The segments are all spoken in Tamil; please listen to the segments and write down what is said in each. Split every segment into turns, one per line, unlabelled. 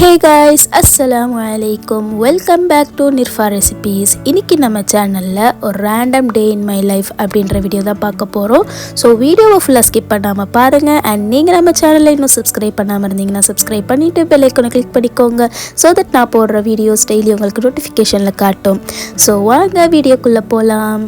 Hey guys, Assalamu alaikum. Welcome back to Nirfa Recipes. இன்னைக்கு நம்ம சேனல்ல ஒரு random day in my life அப்படின்ற வீடியோ தான் பார்க்க போறோம். ஸோ வீடியோவை ஃபுல்லாக ஸ்கிப் பண்ணாமல் பாருங்க. அண்ட் நீங்கள் நம்ம சேனலை இன்னும் சப்ஸ்கிரைப் பண்ணாமல் இருந்தீங்கன்னா சப்ஸ்கிரைப் பண்ணிட்டு பெல் ஐக்கானை கிளிக் பண்ணிக்கோங்க. ஸோ தட் நான் போடுற வீடியோஸ் டெய்லி உங்களுக்கு நோட்டிஃபிகேஷனில் காட்டும். ஸோ வாங்க வீடியோக்குள்ளே போகலாம்.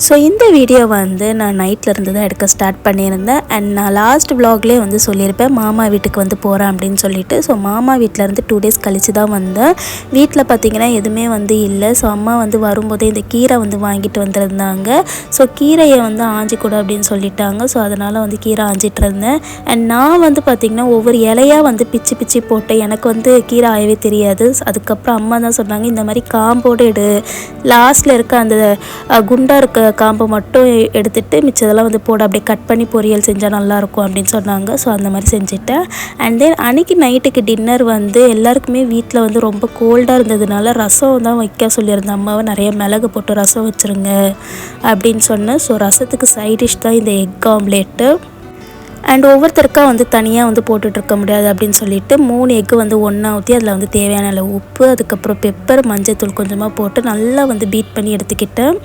ஸோ இந்த வீடியோ வந்து நான் நைட்டில் இருந்து தான் எடுக்க ஸ்டார்ட் பண்ணியிருந்தேன். அண்ட் நான் லாஸ்ட் விலாக்லேயே வந்து சொல்லியிருப்பேன் மாமா வீட்டுக்கு வந்து போகிறேன் அப்படின்னு சொல்லிட்டு. ஸோ மாமா வீட்டிலேருந்து 2 days கழித்து தான் வந்தேன். வீட்டில் பார்த்திங்கன்னா எதுவுமே வந்து இல்லை. ஸோ அம்மா வந்து வரும்போதே இந்த கீரை வந்து வாங்கிட்டு வந்துருந்தாங்க. ஸோ கீரையை வந்து ஆஞ்சி கொடு அப்படின்னு சொல்லிட்டாங்க. ஸோ அதனால் வந்து கீரை ஆஞ்சிட்டு இருந்தேன். அண்ட் நான் வந்து பார்த்திங்கன்னா ஒவ்வொரு இலையாக வந்து பிச்சு போட்டேன். எனக்கு வந்து கீரை ஆயவே தெரியாது. அதுக்கப்புறம் அம்மா தான் சொன்னாங்க, இந்த மாதிரி காம்போடு எடு, லாஸ்ட்டில் இருக்க அந்த குண்டாக இருக்க காம்பை மட்டும் எடுத்துகிட்டு மிச்சதெல்லாம் வந்து போட அப்படியே கட் பண்ணி பொரியல் செஞ்சால் நல்லாயிருக்கும் அப்படின்னு சொன்னாங்க. ஸோ அந்த மாதிரி செஞ்சுட்டேன். அண்ட் தென் அன்றைக்கி நைட்டுக்கு டின்னர் வந்து எல்லாருக்குமே வீட்டில் வந்து ரொம்ப கோல்டாக இருந்ததுனால ரசம் தான் வைக்க சொல்லியிருந்தேன். அம்மாவை நிறைய மிளகு போட்டு ரசம் வச்சுருங்க அப்படின்னு சொன்னேன். ஸோ ரசத்துக்கு சைட் டிஷ் தான் இந்த எக் ஆம்லேட்டு. அண்ட் ஒவ்வொருத்தருக்கா வந்து தனியாக வந்து போட்டுட்ருக்க முடியாது அப்படின்னு சொல்லிட்டு 3 எக்கு வந்து ஒன்றா ஊற்றி அதில் வந்து தேவையான அளவு உப்பு, அதுக்கப்புறம் பெப்பர், மஞ்சள் கொஞ்சமாக போட்டு நல்லா வந்து பீட் பண்ணி எடுத்துக்கிட்டேன்.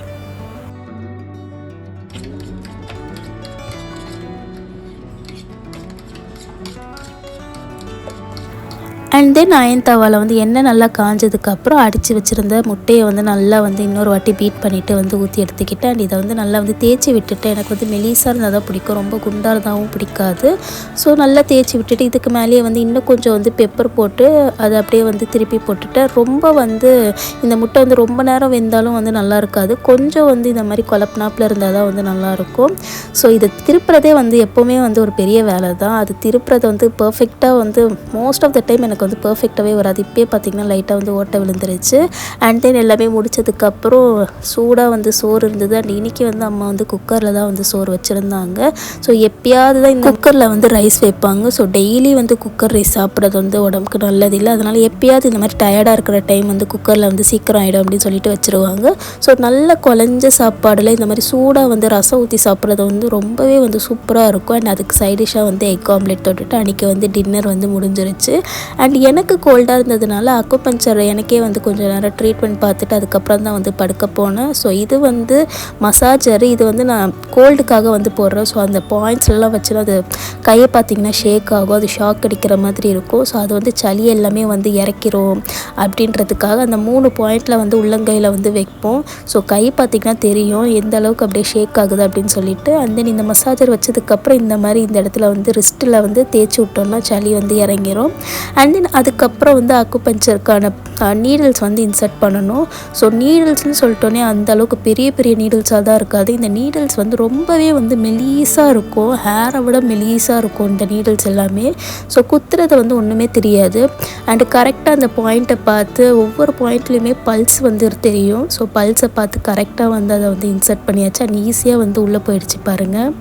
அண்ட் தென் அயன் தவாவில் வந்து எண்ணெய் நல்லா காஞ்சதுக்கப்புறம் அடித்து வச்சுருந்த முட்டையை வந்து நல்லா வந்து இன்னொரு வாட்டி பீட் பண்ணிவிட்டு வந்து ஊற்றி எடுத்துக்கிட்டேன். அண்ட் இதை வந்து நல்லா வந்து தேய்ச்சி விட்டுட்டு, எனக்கு வந்து மெலிசாக இருந்தால் தான் பிடிக்கும், ரொம்ப குண்டாக இருந்தாலும் பிடிக்காது. ஸோ நல்லா தேய்ச்சி விட்டுட்டு இதுக்கு மேலேயே வந்து இன்னும் கொஞ்சம் வந்து பெப்பர் போட்டு அதை அப்படியே வந்து திருப்பி போட்டுட்டு, ரொம்ப வந்து இந்த முட்டை வந்து ரொம்ப நேரம் வெந்தாலும் வந்து நல்லா இருக்காது. கொஞ்சம் வந்து இந்த மாதிரி குழப்பினாப்பில் இருந்தால் தான் வந்து நல்லாயிருக்கும். ஸோ இதை திருப்புறதே வந்து எப்போவுமே வந்து ஒரு பெரிய வேலை தான். அது திருப்புறது வந்து பர்ஃபெக்டாக வந்து மோஸ்ட் ஆஃப் த டைம் எனக்கு வந்து பர்ஃபெக்டாகவே வராது. இப்போயே பார்த்திங்கன்னா லைட்டாக வந்து ஓட்டை விழுந்துருச்சு. அண்ட் தென் எல்லாமே முடிச்சதுக்கப்புறம் சூடாக வந்து சோறு இருந்தது. அண்ட் இன்றைக்கி வந்து அம்மா வந்து குக்கரில் தான் வந்து சோறு வச்சுருந்தாங்க. ஸோ எப்பயாவது தான் இந்த குக்கரில் வந்து ரைஸ் வைப்பாங்க. ஸோ டெய்லி வந்து குக்கர் ரைஸ் சாப்பிட்றது வந்து உடம்புக்கு நல்லதில்லை. அதனால் எப்பயாவது இந்த மாதிரி டயர்டாக இருக்கிற டைம் வந்து குக்கரில் வந்து சீக்கிரம் ஆகிடும் அப்படின்னு சொல்லிட்டு வச்சுருவாங்க. ஸோ நல்ல குழஞ்ச சாப்பாடில் இந்த மாதிரி சூடாக வந்து ரசம் ஊற்றி சாப்பிட்றது வந்து ரொம்பவே வந்து சூப்பராக இருக்கும். அண்ட் அதுக்கு சைடிஷாக வந்து எக் ஆம்லேட் தொட்டுட்டு அன்றைக்கி வந்து டின்னர் வந்து முடிஞ்சிருச்சு. அண்ட் எனக்கு கோல்டாக இருந்ததுனால அக்குபஞ்சர் எனக்கே வந்து கொஞ்சம் நேரம் ட்ரீட்மெண்ட் பார்த்துட்டு அதுக்கப்புறம் தான் வந்து படுக்க போனேன். ஸோ இது வந்து மசாஜர், இது வந்து நான் கோல்டுக்காக வந்து போடுறேன். ஸோ அந்த பாயிண்ட்ஸ்லாம் வச்சுன்னா அது கையை பார்த்திங்கன்னா ஷேக் ஆகும், அது ஷாக் அடிக்கிற மாதிரி இருக்கும். ஸோ அது வந்து சளி எல்லாமே வந்து இறக்கிரும் அப்படின்றதுக்காக அந்த 3 பாயிண்டில் வந்து உள்ளங்கையில் வந்து வைப்போம். ஸோ கை பார்த்திங்கன்னா தெரியும் எந்த அளவுக்கு அப்படியே ஷேக் ஆகுது அப்படின்னு சொல்லிட்டு. அண்ட் தென் இந்த மசாஜர் வச்சதுக்கப்புறம் இந்த மாதிரி இந்த இடத்துல வந்து ரிஸ்ட்டில் வந்து தேய்ச்சி விட்டோம்னா சளி வந்து இறங்கிரும். அண்ட் தென் அதுக்கப்புறம் வந்து அக்குபஞ்சருக்கான நீடில்ஸ் வந்து இன்சர்ட் பண்ணணும். ஸோ நீடில்ஸ்னு சொல்லிட்டோன்னே அந்த அளவுக்கு பெரிய நீடில்ஸாக தான் இருக்காது. இந்த நீடில்ஸ் வந்து ரொம்பவே வந்து மெலீஸாக இருக்கும், ஹேரை விட மெலீஸாக இருக்கும் இந்த நீடில்ஸ் எல்லாமே. ஸோ குத்துறது வந்து ஒன்றுமே தெரியாது. அண்டு கரெக்டாக அந்த பாயிண்ட்டை பார்த்து ஒவ்வொரு பாயிண்ட்லேயுமே பல்ஸ் வந்து தெரியும். ஸோ பல்ஸை பார்த்து கரெக்டாக வந்து அதை வந்து இன்சர்ட் பண்ணியாச்சு. அண்ட் ஈஸியாக வந்து உள்ளே போயிடுச்சு பாருங்கள்.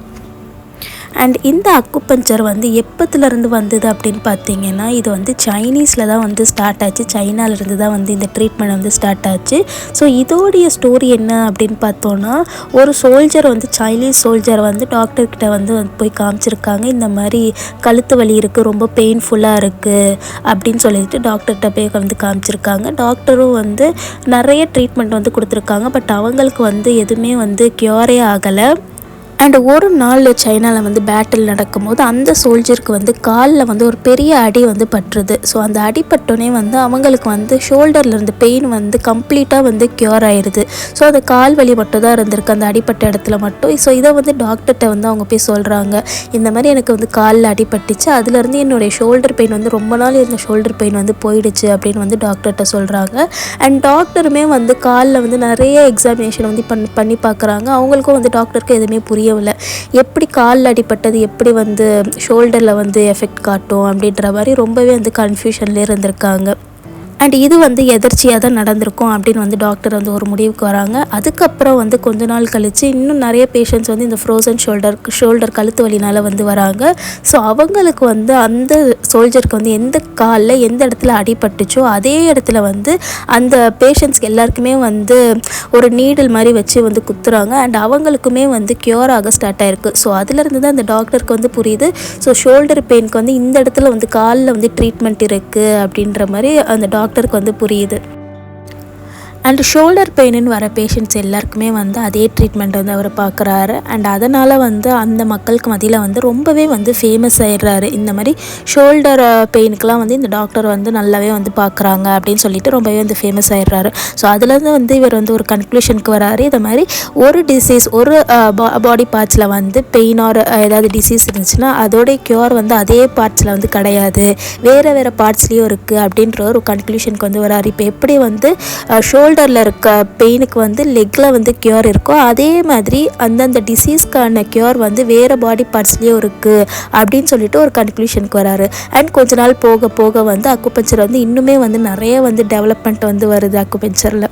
அண்ட் இந்த அக்குபஞ்சர் வந்து எப்போத்துலேருந்து வந்தது அப்படின்னு பார்த்தீங்கன்னா, இது வந்து சைனீஸில் தான் வந்து ஸ்டார்ட் ஆச்சு. சைனாவிலேருந்து தான் வந்து இந்த ட்ரீட்மெண்ட் வந்து ஸ்டார்ட் ஆச்சு. ஸோ இதோடைய ஸ்டோரி என்ன அப்படின்னு பார்த்தோன்னா, ஒரு சோல்ஜர் வந்து சைனீஸ் சோல்ஜர் வந்து டாக்டர்கிட்ட வந்து போய் காமிச்சிருக்காங்க. இந்த மாதிரி கழுத்து வலி இருக்குது, ரொம்ப பெயின்ஃபுல்லாக இருக்குது அப்படின்னு சொல்லிட்டு டாக்டர்கிட்ட போய் வந்து காமிச்சிருக்காங்க. டாக்டரும் வந்து நிறைய ட்ரீட்மெண்ட் வந்து கொடுத்துருக்காங்க. பட் அவங்களுக்கு வந்து எதுவுமே வந்து க்யூரே ஆகலை. அண்ட் ஒரு நாள் சைனாவில் வந்து பேட்டில் நடக்கும்போது அந்த சோல்ஜருக்கு வந்து காலில் வந்து ஒரு பெரிய அடி வந்து பட்டுருது. ஸோ அந்த அடிப்பட்டோன்னே வந்து அவங்களுக்கு வந்து ஷோல்டரில் இருந்த பெயின் வந்து கம்ப்ளீட்டாக வந்து க்யூர் ஆயிடுது. ஸோ அந்த கால் வலி மட்டும் தான் இருந்திருக்கு அந்த அடிப்பட்ட இடத்துல மட்டும். ஸோ இதை வந்து டாக்டர்கிட்ட வந்து அவங்க போய் சொல்கிறாங்க, இந்த மாதிரி எனக்கு வந்து காலில் அடிபட்டுச்சு, அதுலேருந்து என்னுடைய ஷோல்டர் பெயின் வந்து ரொம்ப நாள் இருந்த ஷோல்டர் பெயின் வந்து போயிடுச்சு அப்படின்னு வந்து டாக்டர்கிட்ட சொல்கிறாங்க. அண்ட் டாக்டருமே வந்து காலில் வந்து நிறைய எக்ஸாமினேஷன் வந்து பண்ணி பார்க்குறாங்க. அவங்களுக்கும் வந்து டாக்டருக்கு எதுவுமே புரியவில்லை. எப்படி காலில் அடிப்பட்டது எப்படி வந்து ஷோல்டரில் வந்து எஃபெக்ட் காட்டும் அப்படின்ற மாதிரி ரொம்பவே வந்து கன்ஃபியூஷன்லேயே இருந்திருக்காங்க. அண்ட் இது வந்து எதர்ச்சியாக தான் நடந்திருக்கும் அப்படின்னு வந்து டாக்டர் வந்து ஒரு முடிவுக்கு வராங்க. அதுக்கப்புறம் வந்து கொஞ்ச நாள் கழித்து இன்னும் நிறைய பேஷண்ட்ஸ் வந்து இந்த ஃப்ரோசன் ஷோல்டர் கழுத்து வலினால் வந்து வராங்க. ஸோ அவங்களுக்கு வந்து அந்த சோல்ஜருக்கு வந்து எந்த காலில் எந்த இடத்துல அடிபட்டுச்சோ அதே இடத்துல வந்து அந்த பேஷண்ட்ஸ்க்கு எல்லாருக்குமே வந்து ஒரு நீடில் மாதிரி வச்சு வந்து குத்துறாங்க. அண்ட் அவங்களுக்குமே வந்து க்யூர் ஆக ஸ்டார்ட் ஆகிருக்கு. ஸோ அதுலேருந்து தான் அந்த டாக்டருக்கு வந்து புரியுது, ஸோ ஷோல்டர் பெயினுக்கு வந்து இந்த இடத்துல வந்து காலில் வந்து ட்ரீட்மெண்ட் இருக்குது அப்படின்ற மாதிரி அந்த டாக்டருக்கு வந்து புரியுது. அண்ட் ஷோல்டர் பெயின்னு வர பேஷண்ட்ஸ் எல்லாருக்குமே வந்து அதே ட்ரீட்மெண்ட் வந்து அவர் பார்க்குறாரு. அண்ட் அதனால் வந்து அந்த மக்களுக்கு மத்தியில் வந்து ரொம்பவே வந்து ஃபேமஸ் ஆகிடுறாரு. இந்த மாதிரி ஷோல்டர் பெயினுக்கெலாம் வந்து இந்த டாக்டர் வந்து நல்லாவே வந்து பார்க்குறாங்க அப்படின்னு சொல்லிட்டு ரொம்பவே வந்து ஃபேமஸ் ஆகிடுறாரு. ஸோ அதுலேருந்து வந்து இவர் வந்து ஒரு கன்க்ளூஷனுக்கு வராரு. இது மாதிரி ஒரு டிசீஸ் ஒரு பாடி பார்ட்ஸில் வந்து பெயின் ஆர் ஏதாவது டிசீஸ் இருந்துச்சுன்னா அதோடைய க்யூர் வந்து அதே பார்ட்ஸில் வந்து கிடையாது, வேறு வேறு பார்ட்ஸ்லேயும் இருக்குது அப்படின்ற ஒரு கன்க்ளூஷனுக்கு வந்து வராரு. இப்போ எப்படி வந்து ஷோல்டரில் இருக்க பெயினுக்கு வந்து லெக்கில் வந்து க்யூர் இருக்கோ அதே மாதிரி அந்தந்த டிசீஸ்க்கான க்யூர் வந்து வேறு பாடி பார்ட்ஸ்லேயும் இருக்குது அப்படின்னு சொல்லிட்டு ஒரு கன்க்ளூஷனுக்கு வராரு. அண்ட் கொஞ்ச நாள் போக போக வந்து அக்குபஞ்சர் வந்து இன்னுமே வந்து நிறைய வந்து டெவலப்மெண்ட் வந்து வருது அக்குபஞ்சரில்.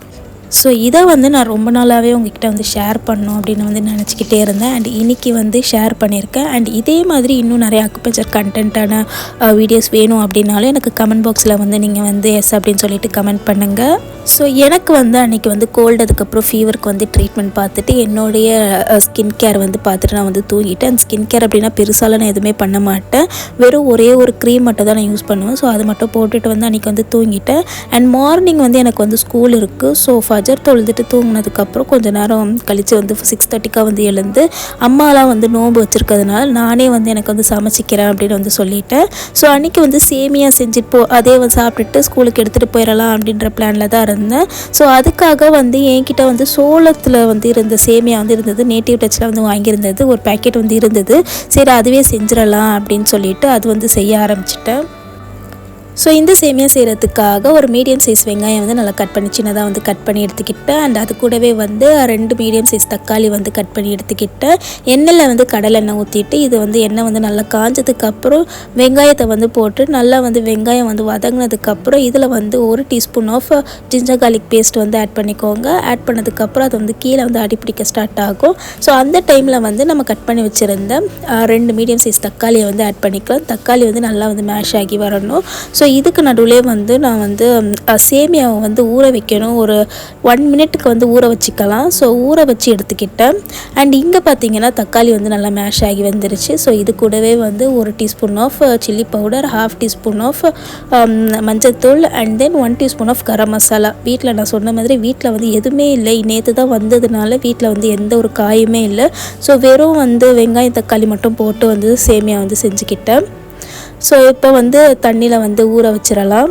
ஸோ இதை வந்து நான் ரொம்ப நாளாகவே உங்ககிட்ட வந்து ஷேர் பண்ணணும் அப்படின்னு வந்து நினச்சிக்கிட்டே இருந்தேன். அண்ட் இன்றைக்கி வந்து ஷேர் பண்ணியிருக்கேன். அண்ட் இதே மாதிரி இன்னும் நிறைய அக்குபஞ்சர் கண்டென்ட்டான வீடியோஸ் வேணும் அப்படின்னாலும் எனக்கு கமெண்ட் பாக்ஸில் வந்து நீங்கள் வந்து எஸ் அப்படின்னு சொல்லிட்டு கமெண்ட் பண்ணுங்கள். ஸோ எனக்கு வந்து அன்றைக்கி வந்து கோல்டு அதுக்கப்புறம் ஃபீவருக்கு வந்து ட்ரீட்மெண்ட் பார்த்துட்டு என்னுடைய ஸ்கின் கேர் வந்து பார்த்துட்டு நான் வந்து தூங்கிட்டேன். அந்த ஸ்கின் கேர் அப்படின்னா பெருசாலாம் நான் எதுவுமே பண்ண மாட்டேன், வெறும் ஒரே ஒரு க்ரீம் மட்டும் தான் நான் யூஸ் பண்ணுவேன். ஸோ அது மட்டும் போட்டுட்டு வந்து அன்றைக்கி வந்து தூங்கிட்டேன். அண்ட் மார்னிங் வந்து எனக்கு வந்து ஸ்கூல் இருக்குது. ஸோ ஃபஜர் தொழுதுட்டு தூங்கினதுக்கப்புறம் கொஞ்சம் நேரம் கழித்து வந்து 6:30 வந்து எழுந்து அம்மாலாம் வந்து நோன்பு வச்சுருக்கிறதுனால நானே வந்து எனக்கு வந்து சமைச்சிக்கிறேன் அப்படின்னு வந்து சொல்லிட்டேன். ஸோ அன்றைக்கி வந்து சேமியா செஞ்சுட்டு அதே வந்து சாப்பிட்டுட்டு ஸ்கூலுக்கு எடுத்துகிட்டு போயிடலாம் அப்படின்ற பிளானில் தான் இருந்தேன். ஸோ அதுக்காக வந்து என்கிட்ட வந்து சோளத்தில் வந்து இருந்த சேமியா வந்து இருந்தது, நேட்டிவ் டச்சில் வந்து வாங்கியிருந்தது, ஒரு பேக்கெட் வந்து இருந்தது. சரி அதுவே செஞ்சிடலாம் அப்படின்னு சொல்லிட்டு அது வந்து செய்ய ஆரம்பிச்சிட்டேன். ஸோ இந்த சேமியா செய்கிறதுக்காக ஒரு மீடியம் சைஸ் வெங்காயம் வந்து நல்லா கட் பண்ணி சின்னதாக வந்து கட் பண்ணி எடுத்துக்கிட்டேன். அண்ட் அது கூடவே வந்து 2 மீடியம் சைஸ் தக்காளி வந்து கட் பண்ணி எடுத்துக்கிட்டேன். எண்ணெயில் வந்து கடலெண்ணெய் ஊற்றிட்டு இது வந்து எண்ணெய் வந்து நல்லா காஞ்சதுக்கப்புறம் வெங்காயத்தை வந்து போட்டு நல்லா வந்து வெங்காயம் வந்து வதங்கினதுக்கப்புறம் இதில் வந்து 1 teaspoon of ginger garlic paste வந்து ஆட் பண்ணிக்கோங்க. ஆட் பண்ணதுக்கப்புறம் அது வந்து கீழே வந்து அடிப்பிடிக்க ஸ்டார்ட் ஆகும். ஸோ அந்த டைமில் வந்து நம்ம கட் பண்ணி வச்சுருந்த 2 மீடியம் சைஸ் தக்காளியை வந்து ஆட் பண்ணிக்கலாம். தக்காளி வந்து நல்லா வந்து மேஷ் ஆகி வரணும். ஸோ இதுக்கு நடுவில் வந்து நான் வந்து சேமியாவை வந்து ஊற வைக்கணும். ஒரு 1 மினிட்டுக்கு வந்து ஊற வச்சுக்கலாம். ஸோ ஊற வச்சு எடுத்துக்கிட்டேன். அண்ட் இங்கே பார்த்தீங்கன்னா தக்காளி வந்து நல்லா மேஷ் ஆகி வந்துருச்சு. ஸோ இது கூடவே வந்து 1 teaspoon of chilli powder, 1/2 teaspoon of மஞ்சத்தூள் and then 1 teaspoon of garam masala. வீட்டில் நான் சொன்ன மாதிரி வீட்டில் வந்து எதுவுமே இல்லை, நேற்று தான் வந்ததுனால வீட்டில் வந்து எந்த ஒரு காயுமே இல்லை. ஸோ வெறும் வந்து வெங்காயம் தக்காளி மட்டும் போட்டு வந்து சேமியா வந்து செஞ்சுக்கிட்டேன். ஸோ இப்போ வந்து தண்ணியில் வந்து ஊற வச்சிடலாம்.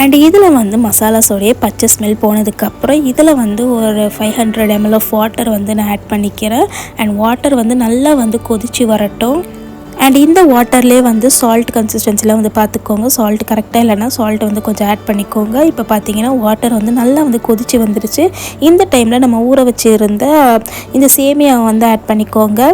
அண்ட் இதில் வந்து மசாலாஸோடைய பச்சை ஸ்மெல் போனதுக்கப்புறம் இதில் வந்து ஒரு 500 ml ஆஃப் வாட்டர் வந்து நான் ஆட் பண்ணிக்கிறேன். அண்ட் வாட்டர் வந்து நல்லா வந்து கொதித்து வரட்டும். அண்ட் இந்த வாட்டர்லேயே வந்து சால்ட் கன்சிஸ்டன்சியில் வந்து பார்த்துக்கோங்க, சால்ட் கரெக்டாக இல்லைன்னா சால்ட் வந்து கொஞ்சம் ஆட் பண்ணிக்கோங்க. இப்போ பார்த்தீங்கன்னா வாட்டர் வந்து நல்லா வந்து கொதித்து வந்துருச்சு. இந்த டைமில் நம்ம ஊற வச்சுருந்த இந்த சேமியாவை வந்து ஆட் பண்ணிக்கோங்க.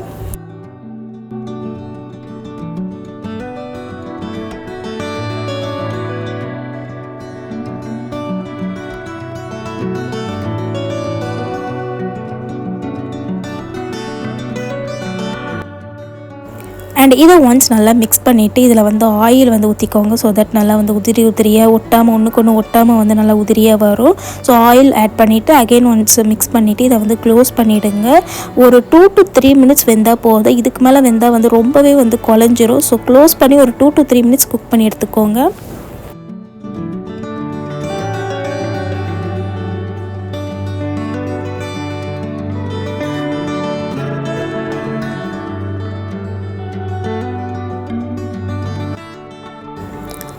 அண்ட் இதை ஒன்ஸ் நல்லா மிக்ஸ் பண்ணிவிட்டு இதில் வந்து ஆயில் வந்து ஊற்றிக்கோங்க. ஸோ தட் நல்லா வந்து உதிரியாக ஒட்டாமல் ஒன்றுக்கு ஒன்று ஒட்டாமல் வந்து நல்லா உதிரியாக வரும். ஸோ ஆயில் ஆட் பண்ணிவிட்டு அகெயின் ஒன்ஸ் மிக்ஸ் பண்ணிவிட்டு இதை வந்து க்ளோஸ் பண்ணிவிடுங்க. ஒரு 2 to 3 மினிட்ஸ் வெந்தால் போதும். இதுக்கு மேலே வெந்தால் வந்து ரொம்பவே வந்து குழஞ்சிரும். ஸோ க்ளோஸ் பண்ணி ஒரு 2 to 3 மினிட்ஸ் குக் பண்ணி எடுத்துக்கோங்க.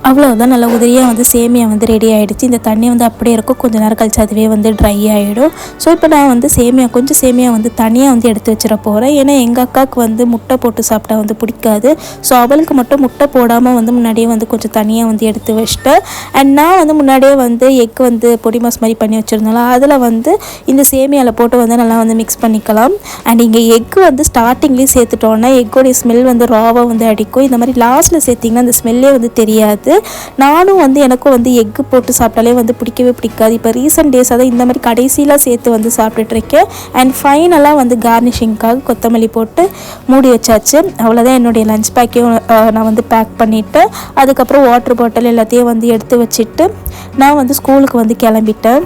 அவ்வளோதான் நல்லா உதிரியாக வந்து சேமியா வந்து ரெடி ஆகிடுச்சு. இந்த தண்ணி வந்து அப்படியே இருக்கும், கொஞ்சம் நேரம் கழிச்சு அதுவே வந்து ட்ரை ஆகிடும். ஸோ இப்போ நான் வந்து கொஞ்சம் சேமியா வந்து தனியாக வந்து எடுத்து வச்சிட போகிறேன். ஏன்னா எங்கள் அக்காவுக்கு வந்து முட்டை போட்டு சாப்பிட்டா வந்து பிடிக்காது. ஸோ அவளுக்கு மட்டும் முட்டை போடாமல் வந்து முன்னாடியே வந்து கொஞ்சம் தனியாக வந்து எடுத்து வச்சிட்டேன். அண்ட் நான் வந்து முன்னாடியே வந்து எக் வந்து பொடி மாஸ் மாதிரி பண்ணி வச்சுருந்தோம்ல, அதில் வந்து இந்த சேமியாவில் போட்டு வந்து நல்லா வந்து மிக்ஸ் பண்ணிக்கலாம். அண்ட் இங்கே எக் வந்து ஸ்டார்டிங்லேயும் சேர்த்துட்டோன்னா எக்கோடைய ஸ்மெல் வந்து ராவாக வந்து அடிக்கும். இந்த மாதிரி லாஸ்ட்டில் சேர்த்திங்கன்னா அந்த ஸ்மெல்லே வந்து தெரியாது. நானும் வந்து எனக்கும் வந்து எக்கு போட்டு சாப்பிட்டாலே வந்து பிடிக்கவே பிடிக்காது. இப்போ ரீசெண்ட் டேஸாக தான் இந்த மாதிரி கடைசியில் சேர்த்து வந்து சாப்பிட்டுட்ருக்கேன். அண்ட் ஃபைனலாக வந்து கார்னிஷிங்காக கொத்தமல்லி போட்டு மூடி வச்சாச்சு. அவ்வளோதான், என்னுடைய லஞ்ச் பேக்கையும் நான் வந்து பேக் பண்ணிவிட்டு அதுக்கப்புறம் வாட்டர் பாட்டில் எல்லாத்தையும் வந்து எடுத்து வச்சுட்டு நான் வந்து ஸ்கூலுக்கு வந்து கிளம்பிட்டேன்.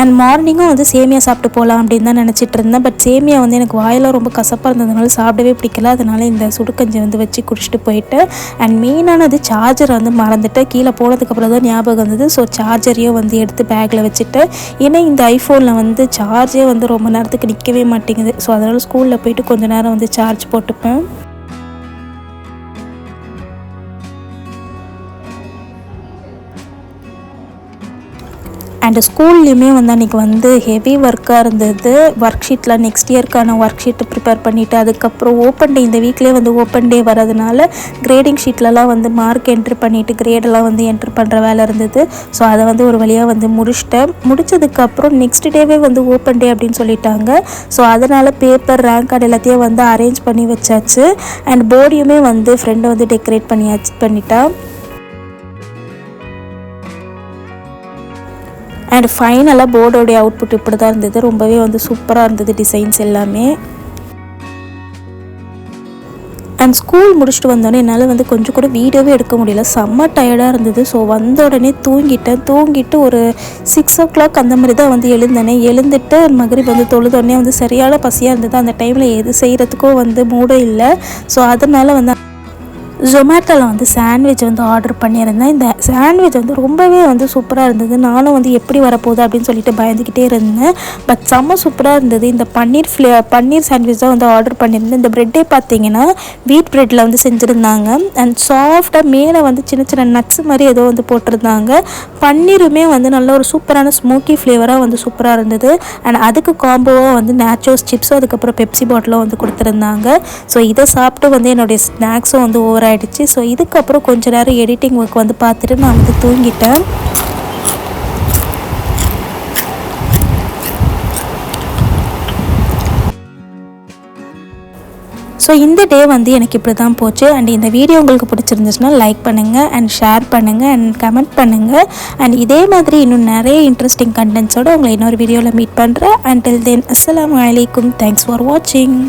அண்ட் மார்னிங்கும் வந்து சேமியா சாப்பிட்டு போகலாம் அப்படின்னு தான் நினச்சிட்டு இருந்தேன். பட் சேமியா வந்து எனக்கு வாயெல்லாம் ரொம்ப கசப்பாக இருந்ததுனால சாப்பிடவே பிடிக்கல. அதனால் இந்த சுடுக்கஞ்சி வந்து வச்சு குடிச்சிட்டு போயிட்டு அண்ட் மெயினானது சார்ஜர் வந்து மறந்துட்டு கீழே போனதுக்கப்புறம் தான் ஞாபகம் வந்தது. ஸோ சார்ஜரையும் வந்து எடுத்து பேக்கில் வச்சுட்டு, ஏன்னா இந்த ஐஃபோனில் வந்து சார்ஜே வந்து ரொம்ப நேரத்துக்கு நிற்கவே மாட்டேங்குது. ஸோ அதனால் ஸ்கூலில் போயிட்டு கொஞ்சம் நேரம் வந்து சார்ஜ் போட்டுப்பேன். அண்டு ஸ்கூல்லையுமே வந்து அன்றைக்கி வந்து ஹெவி ஒர்க்காக இருந்தது. ஒர்க் ஷீட்டில் நெக்ஸ்ட் இயர்க்கான ஒர்க் ஷீட்டு ப்ரிப்பேர் பண்ணிவிட்டு அதுக்கப்புறம் ஓப்பன் டே, இந்த வீக்லேயே வந்து ஓப்பன் டே வரதுனால கிரேடிங் ஷீட்லலாம் வந்து மார்க் என்ட்ரு பண்ணிவிட்டு கிரேடெல்லாம் வந்து என்ட்ரு பண்ணுற வேலை இருந்தது. ஸோ அதை வந்து ஒரு வழியாக வந்து முடிச்சதுக்கப்புறம் நெக்ஸ்ட் டேவே வந்து ஓப்பன் டே அப்படின்னு சொல்லிட்டாங்க. ஸோ அதனால் பேப்பர் ரேங்க் கார்டு எல்லாத்தையும் வந்து அரேஞ்ச் பண்ணி வச்சாச்சு. அண்ட் போர்டையுமே வந்து ஃப்ரெண்டை வந்து டெக்கரேட் பண்ணிட்டா. அண்ட் ஃபைனலாக போர்டோடைய அவுட்புட் இப்படி தான் இருந்தது. ரொம்பவே வந்து சூப்பராக இருந்தது டிசைன்ஸ் எல்லாமே. அண்ட் ஸ்கூல் முடிச்சுட்டு வந்தோடனே என்னால் வந்து கொஞ்சம் கூட வீடியோவே எடுக்க முடியல, செம்ம டயர்டாக இருந்தது. ஸோ வந்த உடனே தூங்கிட்டு ஒரு 6 o'clock அந்த மாதிரி தான் வந்து எழுந்துட்டு மகரிப் வந்து தொழுதோடனே வந்து சரியான பசியாக இருந்தது. அந்த டைமில் எது செய்கிறதுக்கும் வந்து மூடே இல்லை. ஸோ அதனால் வந்து ஜொமேட்டோவில் வந்து சாண்ட்விச் வந்து ஆர்டர் பண்ணியிருந்தேன். இந்த சாண்ட்விச் வந்து ரொம்பவே வந்து சூப்பராக இருந்தது. நானும் வந்து எப்படி வரப்போகுது அப்படின்னு சொல்லிட்டு பயந்துக்கிட்டே இருந்தேன். பட் செம்ம சூப்பராக இருந்தது. இந்த பன்னீர் சாண்ட்விச் தான் வந்து ஆர்டர் பண்ணியிருந்தேன். இந்த ப்ரெட்டே பார்த்தீங்கன்னா வீட் ப்ரெட்டில் வந்து செஞ்சுருந்தாங்க. அண்ட் சாஃப்டாக மேலே வந்து சின்ன சின்ன நட்ஸ் மாதிரி ஏதோ வந்து போட்டிருந்தாங்க. பன்னீருமே வந்து நல்ல ஒரு சூப்பரான ஸ்மோக்கி ஃப்ளேவராக வந்து சூப்பராக இருந்தது. அண்ட் அதுக்கு காம்போவாக வந்து நேச்சோஸ் சிப்ஸும் அதுக்கப்புறம் பெப்சி பாட்டிலும் வந்து கொடுத்துருந்தாங்க. ஸோ இதை சாப்பிட்டு வந்து என்னுடைய ஸ்நாக்ஸும் வந்து ஓவர் ஆயிடுச்சு. ஸோ இதுக்கப்புறம் கொஞ்ச நேரம் எடிட்டிங் ஒர்க் வந்து பார்த்துட்டு நான் வந்து தூங்கிட்டேன். ஸோ இந்த டே வந்து எனக்கு இப்படி தான் போச்சு. அண்ட் இந்த வீடியோ உங்களுக்கு பிடிச்சிருந்துச்சுன்னா லைக் பண்ணுங்கள் அண்ட் ஷேர் பண்ணுங்கள் அண்ட் கமெண்ட் பண்ணுங்கள். அண்ட் இதே மாதிரி இன்னும் நிறைய இன்ட்ரெஸ்டிங் கண்டென்ட்ஸோடு உங்களை இன்னொரு வீடியோவில் மீட் பண்ணுறேன். அண்டில் தென் அஸ்ஸலாமு அலைக்கும். தேங்க்ஸ் ஃபார் வாட்சிங்.